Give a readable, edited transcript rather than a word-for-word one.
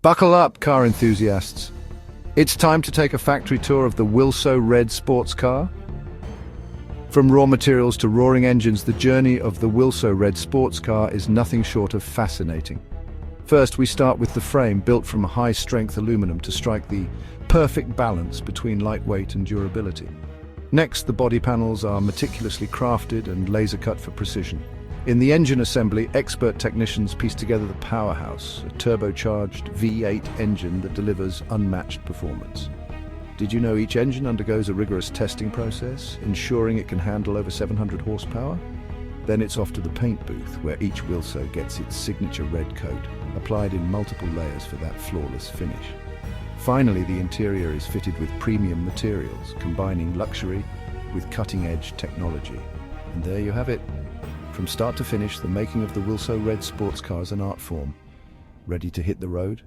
Buckle up, car enthusiasts. It's time to take a factory tour of the Wilso rRed sports car. From raw materials to roaring engines, the journey of the Wilso rRed sports car is nothing short of fascinating. First, we start with the frame, built from high-strength aluminum to strike the perfect balance between lightweight and durability. Next, the body panels are meticulously crafted and laser-cut for precision. In the engine assembly, expert technicians piece together the powerhouse, a turbocharged V8 engine that delivers unmatched performance. Did you know each engine undergoes a rigorous testing process, ensuring it can handle over 700 horsepower? Then it's off to the paint booth, where each Wilso gets its signature red coat, applied in multiple layers for that flawless finish. Finally, the interior is fitted with premium materials, combining luxury with cutting-edge technology. And there you have it. From start to finish, the making of the Wilso rRed sports car is an art form. Ready to hit the road?